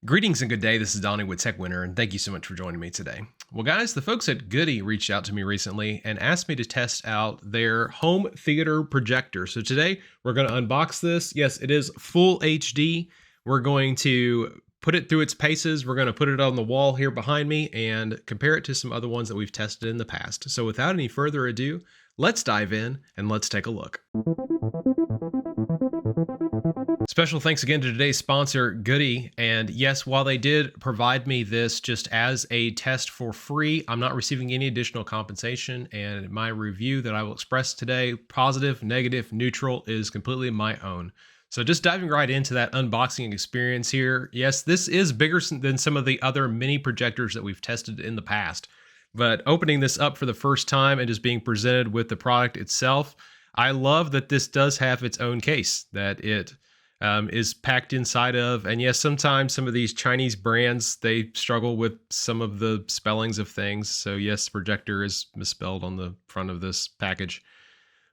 Greetings and good day. This is Donnie with TechWinner, and thank you so much for joining me today. Well, guys, the folks at GooDee reached out to me recently and asked me to test out their home theater projector. So today we're going to unbox this. Yes, it is full HD. We're going to put it through its paces. We're going to put it on the wall here behind me and compare it to some other ones that we've tested in the past. So without any further ado, let's dive in and let's take a look. Special thanks again to today's sponsor, GooDee. And yes, while they did provide me this just as a test for free, I'm not receiving any additional compensation. And my review that I will express today, positive, negative, neutral, is completely my own. So just diving right into that unboxing experience here. Yes, this is bigger than some of the other mini projectors that we've tested in the past. But opening this up for the first time and just being presented with the product itself, I love that this does have its own case, that it is packed inside of. And yes, sometimes some of these Chinese brands, they struggle with some of the spellings of things. So yes, projector is misspelled on the front of this package.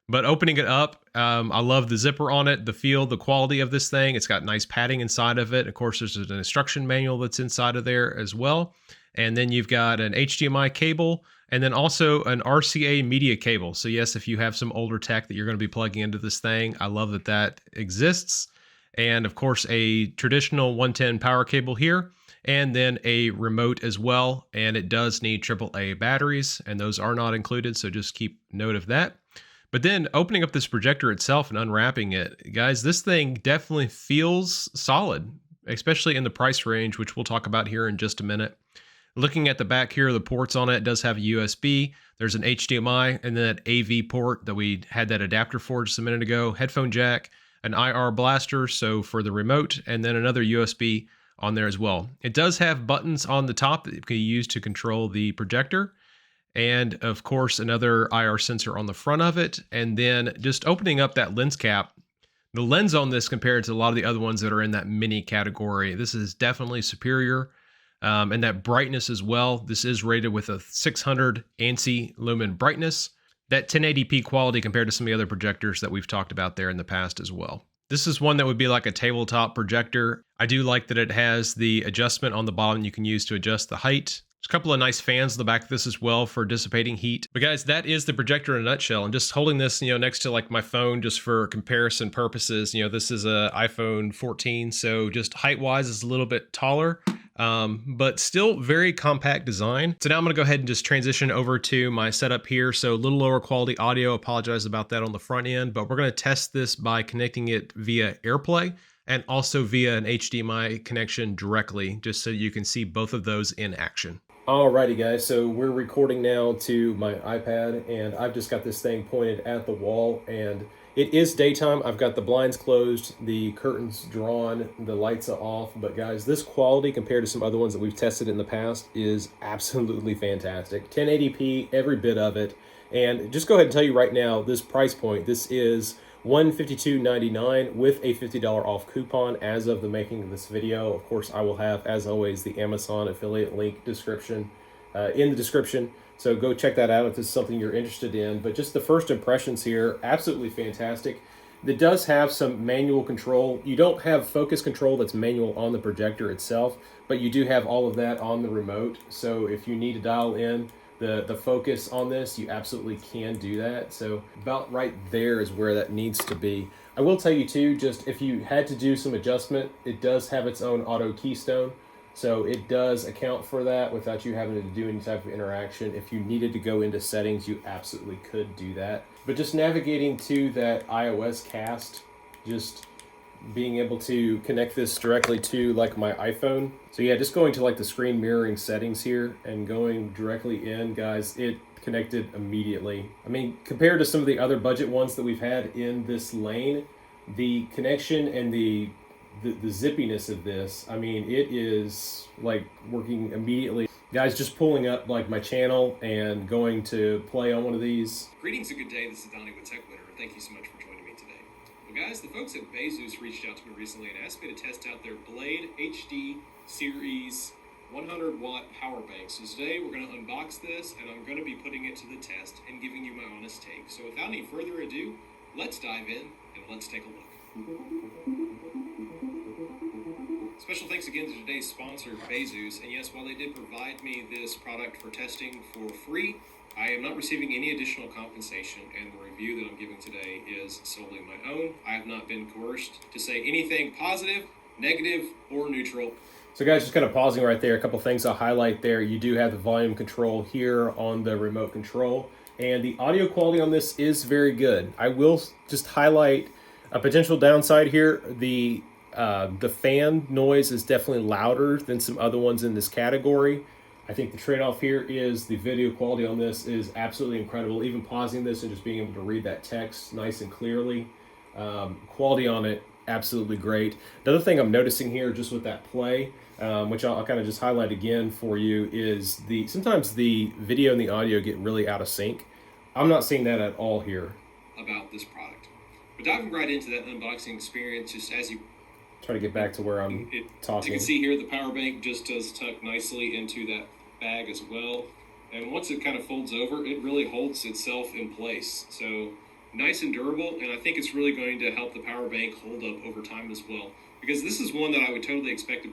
But opening it up, I love the zipper on it, the feel, the quality of this thing. It's got nice padding inside of it. Of course, there's an instruction manual that's inside of there as well. And then you've got an HDMI cable and then also an RCA media cable. So yes, if you have some older tech that you're going to be plugging into this thing, I love that that exists. And of course, a traditional 110 power cable here, and then a remote as well. And it does need AAA batteries, and those are not included. So just keep note of that. But then opening up this projector itself and unwrapping it, guys, this thing definitely feels solid, especially in the price range, which we'll talk about here in just a minute. Looking at the back here, the ports on it does have a USB. There's an HDMI and then that AV port that we had that adapter for just a minute ago, headphone jack, an IR blaster, so for the remote, and then another USB on there as well. It does have buttons on the top that you can use to control the projector. And of course, another IR sensor on the front of it. And then just opening up that lens cap, the lens on this compared to a lot of the other ones that are in that mini category, this is definitely superior. And that brightness as well. This is rated with a 600 ANSI lumen brightness. That 1080p quality compared to some of the other projectors that we've talked about there in the past as well. This is one that would be like a tabletop projector. I do like that it has the adjustment on the bottom you can use to adjust the height. There's a couple of nice fans in the back of this as well for dissipating heat. But guys, that is the projector in a nutshell. And just holding this, next to like my phone just for comparison purposes, this is a iPhone 14. So just height-wise is a little bit taller. But still very compact design. So now I'm going to go ahead and just transition over to my setup here. So a little lower quality audio, apologize about that on the front end, but we're going to test this by connecting it via AirPlay and also via an HDMI connection directly, just so you can see both of those in action. Alrighty guys, so we're recording now to my iPad and I've just got this thing pointed at the wall and it is daytime. I've got the blinds closed, the curtains drawn, the lights are off. But guys, this quality compared to some other ones that we've tested in the past is absolutely fantastic. 1080p, every bit of it. And just go ahead and tell you right now, this price point, this is $152.99 with a $50 off coupon as of the making of this video. Of course, I will have, as always, the Amazon affiliate link description in the description. So go check that out if this is something you're interested in. But just the first impressions here, absolutely fantastic. It does have some manual control. You don't have focus control that's manual on the projector itself, but you do have all of that on the remote. So if you need to dial in the focus on this, you absolutely can do that. So about right there is where that needs to be. I will tell you too, just if you had to do some adjustment, it does have its own auto keystone. So it does account for that without you having to do any type of interaction. If you needed to go into settings, you absolutely could do that. But just navigating to that iOS cast, just being able to connect this directly to like my iPhone. So yeah, just going to like the screen mirroring settings here and going directly in, guys, it connected immediately. I mean, compared to some of the other budget ones that we've had in this lane, the connection and the zippiness of this, I mean, it is like working immediately. Guys, just pulling up like my channel and going to play on one of these. Greetings and good day, this is Donnie with TechWinner. Thank you so much for joining me today. Well guys, the folks at Bezos reached out to me recently and asked me to test out their Blade HD Series 100 watt power bank. So today we're going to unbox this and I'm going to be putting it to the test and giving you my honest take. So without any further ado, let's dive in and let's take a look. Special thanks again to today's sponsor, Bezus. And yes, while they did provide me this product for testing for free, I am not receiving any additional compensation, and the review that I'm giving today is solely my own. I have not been coerced to say anything positive, negative, or neutral. So guys, just kind of pausing right there, a couple things I'll highlight there. You do have the volume control here on the remote control, and the audio quality on this is very good. I will just highlight a potential downside here. The fan noise is definitely louder than some other ones in this category. I think the trade-off here is the video quality on this is absolutely incredible. Even pausing this and just being able to read that text nice and clearly. Quality on it, absolutely great. The other thing I'm noticing here just with that play, which I'll kind of just highlight again for you, is sometimes the video and the audio get really out of sync. I'm not seeing that at all here. About this product. But diving right into that unboxing experience, just as you try to get back to where I'm talking. You can see here the power bank just does tuck nicely into that bag as well. And once it kind of folds over, it really holds itself in place. So nice and durable, and I think it's really going to help the power bank hold up over time as well. Because this is one that I would totally expect.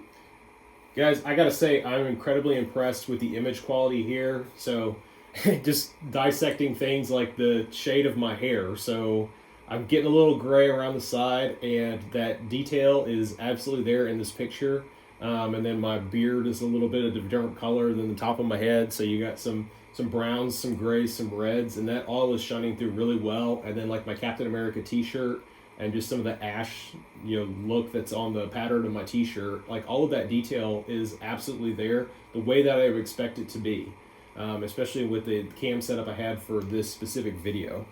Guys, I gotta say, I'm incredibly impressed with the image quality here. So just dissecting things like the shade of my hair. So I'm getting a little gray around the side, and that detail is absolutely there in this picture. And then my beard is a little bit of a different color than the top of my head. So you got some browns, some grays, some reds, and that all is shining through really well. And then like my Captain America t-shirt and just some of the ash, look that's on the pattern of my t-shirt, like all of that detail is absolutely there the way that I would expect it to be, especially with the cam setup I had for this specific video.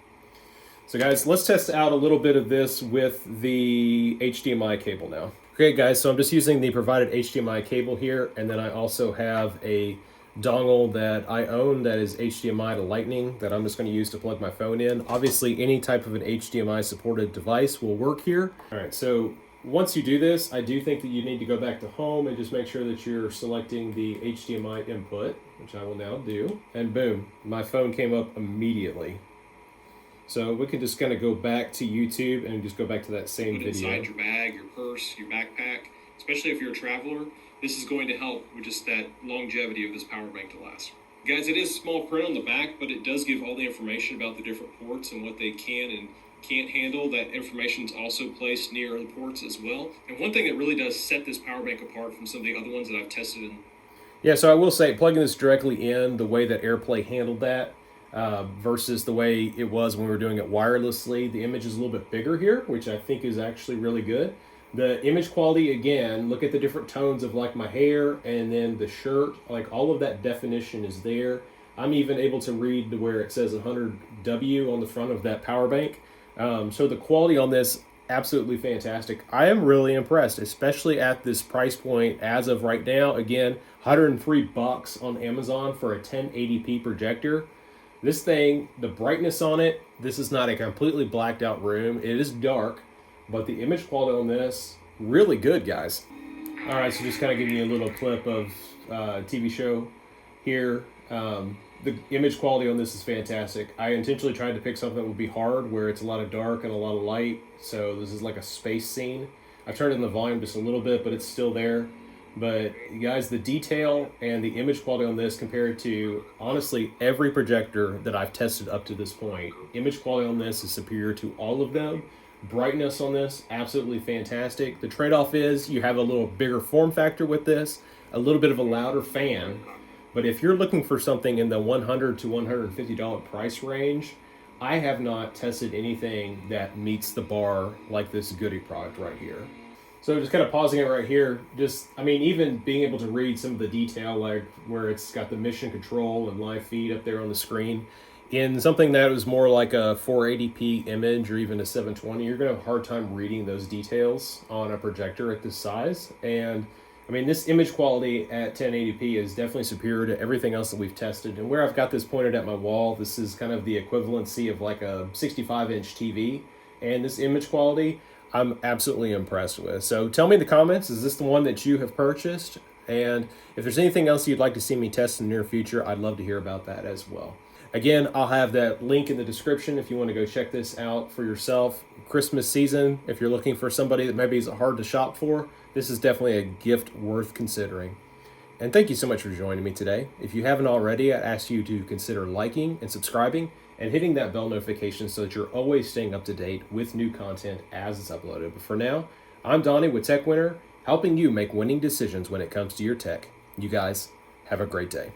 So guys, let's test out a little bit of this with the HDMI cable now. Okay guys, so I'm just using the provided HDMI cable here, and then I also have a dongle that I own that is HDMI to Lightning that I'm just going to use to plug my phone in. Obviously, any type of an HDMI supported device will work here. All right, so once you do this, I do think that you need to go back to home and just make sure that you're selecting the HDMI input, which I will now do. And boom, my phone came up immediately. So we can just kind of go back to YouTube and just go back to that same video. Inside your bag, your purse, your backpack, especially if you're a traveler, this is going to help with just that longevity of this power bank to last. Guys, it is small print on the back, but it does give all the information about the different ports and what they can and can't handle. That information is also placed near the ports as well. And one thing that really does set this power bank apart from some of the other ones that I've tested in. Yeah, so I will say, plugging this directly in, the way that AirPlay handled that, versus the way it was when we were doing it wirelessly. The image is a little bit bigger here, which I think is actually really good. The image quality, again, look at the different tones of like my hair and then the shirt, like all of that definition is there. I'm even able to read where it says 100W on the front of that power bank. So the quality on this, absolutely fantastic. I am really impressed, especially at this price point as of right now. Again, $103 on Amazon for a 1080p projector. This thing, the brightness on it, this is not a completely blacked out room. It is dark, but the image quality on this, really good, guys. All right, so just kind of giving you a little clip of TV show here. The image quality on this is fantastic. I intentionally tried to pick something that would be hard, where it's a lot of dark and a lot of light. So this is like a space scene. I've turned in the volume just a little bit, but it's still there. But guys, the detail and the image quality on this compared to, honestly, every projector that I've tested up to this point, image quality on this is superior to all of them. Brightness on this, absolutely fantastic. The trade-off is you have a little bigger form factor with this, a little bit of a louder fan. But if you're looking for something in the $100 to $150 price range, I have not tested anything that meets the bar like this GooDee product right here. So just kind of pausing it right here, even being able to read some of the detail, like where it's got the mission control and live feed up there on the screen. In something that was more like a 480p image or even a 720, you're going to have a hard time reading those details on a projector at this size. And this image quality at 1080p is definitely superior to everything else that we've tested. And where I've got this pointed at my wall, this is kind of the equivalency of like a 65-inch TV. And this image quality, I'm absolutely impressed with. So tell me in the comments, is this the one that you have purchased? And if there's anything else you'd like to see me test in the near future, I'd love to hear about that as well. Again, I'll have that link in the description if you want to go check this out for yourself. Christmas season, if you're looking for somebody that maybe is hard to shop for, this is definitely a gift worth considering. And thank you so much for joining me today. If you haven't already, I'd ask you to consider liking and subscribing and hitting that bell notification so that you're always staying up to date with new content as it's uploaded. But for now, I'm Donnie with Tech Winner, helping you make winning decisions when it comes to your tech. You guys have a great day.